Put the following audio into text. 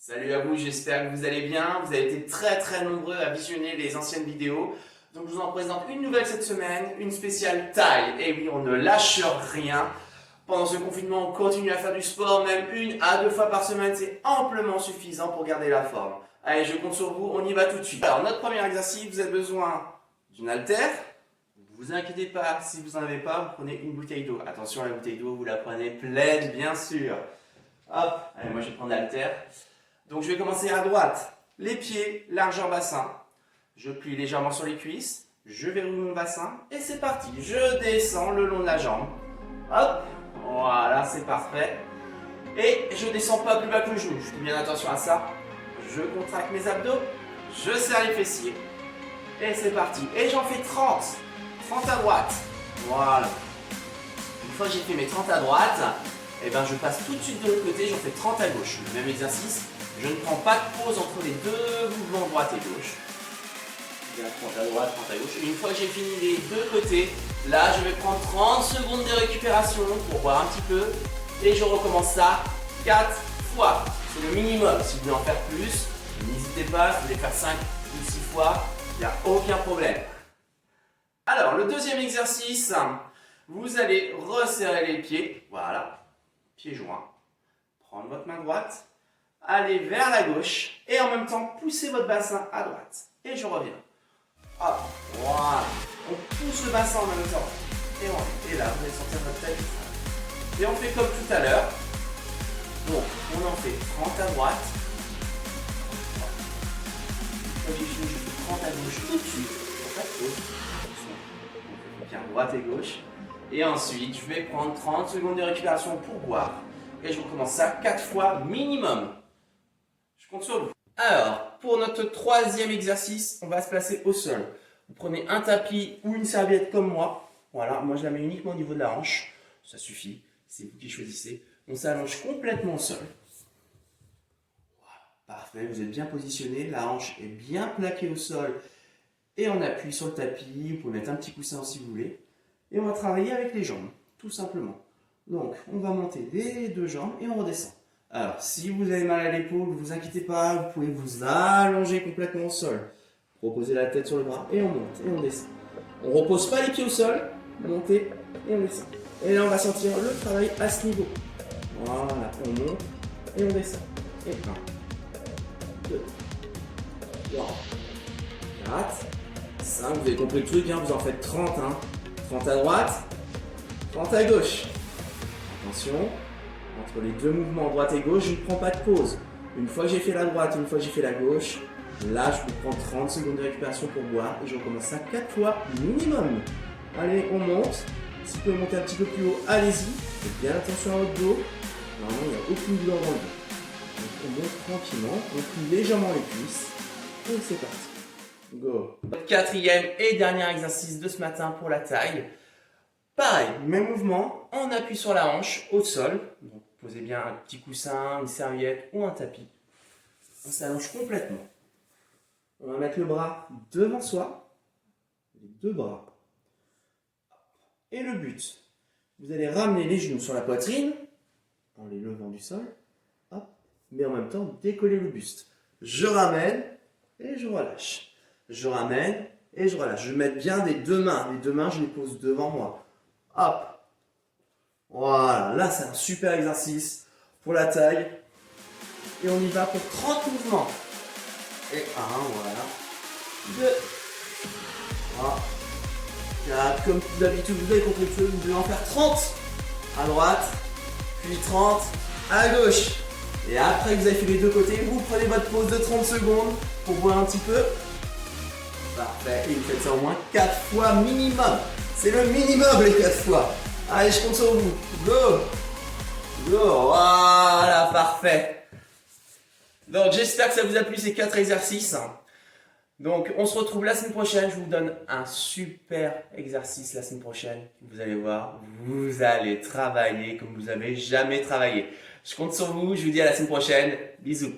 Salut à vous, j'espère que vous allez bien. Vous avez été très nombreux à visionner les anciennes vidéos. Donc je vous en présente une nouvelle cette semaine, une spéciale taille. Et oui, on ne lâche rien. Pendant ce confinement, on continue à faire du sport, même 1 à 2 fois par semaine, c'est amplement suffisant pour garder la forme. Allez, je compte sur vous, on y va tout de suite. Alors notre premier exercice, vous avez besoin d'une haltère. Ne vous inquiétez pas, si vous n'en avez pas, vous prenez une bouteille d'eau. Attention, la bouteille d'eau, vous la prenez pleine, bien sûr. Hop, allez, moi je vais prendre l'haltère. Donc je vais commencer à droite, les pieds, largeur bassin. Je plie légèrement sur les cuisses, je verrouille mon bassin et c'est parti. Je descends le long de la jambe. Hop, voilà, c'est parfait. Et je descends pas plus bas que le genou. Je fais bien attention à ça. Je contracte mes abdos, je serre les fessiers et c'est parti. Et j'en fais 30. 30 à droite. Voilà. Une fois que j'ai fait mes 30 à droite, et ben je passe tout de suite de l'autre côté, j'en fais 30 à gauche. Le même exercice. Je ne prends pas de pause entre les deux mouvements droite et gauche. Bien, 30 à droite, 30 à gauche. Et une fois que j'ai fini les deux côtés, là je vais prendre 30 secondes de récupération pour voir un petit peu. Et je recommence ça 4 fois. C'est le minimum. Si vous voulez en faire plus, n'hésitez pas. Si vous voulez faire 5 ou 6 fois, il n'y a aucun problème. Alors, le deuxième exercice, vous allez resserrer les pieds. Voilà, pieds joints. Prendre votre main droite. Allez vers la gauche et en même temps poussez votre bassin à droite. Et je reviens. Hop, voilà. On pousse le bassin en même temps. Et on revient. Et là, vous allez sentir votre tête. Et on fait comme tout à l'heure. Donc, on en fait 30 à droite. Quand j'ai fini, je fais 30 à gauche tout de suite. Pas de pause. On fait bien droite et gauche. Et ensuite, je vais prendre 30 secondes de récupération pour boire. Et je recommence ça 4 fois minimum. Je compte sur vous. Alors, pour notre troisième exercice, on va se placer au sol. Vous prenez un tapis ou une serviette comme moi. Voilà, moi je la mets uniquement au niveau de la hanche. Ça suffit, c'est vous qui choisissez. On s'allonge complètement au sol. Voilà, parfait, vous êtes bien positionné. La hanche est bien plaquée au sol. Et on appuie sur le tapis. Vous pouvez mettre un petit coussin si vous voulez. Et on va travailler avec les jambes, tout simplement. Donc, on va monter les deux jambes et on redescend. Alors, si vous avez mal à l'épaule, ne vous inquiétez pas, vous pouvez vous allonger complètement au sol. Reposez la tête sur le bras et on monte et on descend. On ne repose pas les pieds au sol, montez et on descend. Et là, on va sentir le travail à ce niveau. Voilà, on monte et on descend. Et 1, 2, 3, 4, 5. Vous avez compris le truc, hein, vous en faites 30. 30 à droite, 30 à gauche. Attention. Entre les deux mouvements droite et gauche, je ne prends pas de pause. Une fois que j'ai fait la droite, une fois que j'ai fait la gauche, là je peux prendre 30 secondes de récupération pour boire et je recommence ça 4 fois minimum. Allez, on monte. Si vous pouvez monter un petit peu plus haut, allez-y. Faites bien attention à votre dos. Normalement, il n'y a aucune douleur dans le dos. Donc on monte tranquillement, on plie légèrement les cuisses et c'est parti. Go. Notre quatrième et dernier exercice de ce matin pour la taille. Pareil, même mouvement, on appuie sur la hanche au sol. Donc, posez bien un petit coussin, une serviette ou un tapis. On s'allonge complètement. On va mettre le bras devant soi, les deux bras. Et le but, vous allez ramener les genoux sur la poitrine, en les levant du sol, hop, mais en même temps décoller le buste. Je ramène et je relâche. Je ramène et je relâche. Je vais mettre bien des deux mains. Les deux mains, je les pose devant moi. Hop. Voilà, là c'est un super exercice pour la taille. Et on y va pour 30 mouvements. Et 1, voilà. 2, 3, 4. Comme d'habitude, vous avez compris le truc, vous devez en faire 30 à droite, puis 30 à gauche. Et après que vous avez fait les deux côtés, vous prenez votre pause de 30 secondes pour boire un petit peu. Parfait, et vous faites ça au moins 4 fois minimum. C'est le minimum les 4 fois. Allez, je compte sur vous. Go! Go! Voilà, parfait. Donc, j'espère que ça vous a plu ces 4 exercices. Donc, on se retrouve la semaine prochaine. Je vous donne un super exercice la semaine prochaine. Vous allez voir, vous allez travailler comme vous n'avez jamais travaillé. Je compte sur vous. Je vous dis à la semaine prochaine. Bisous.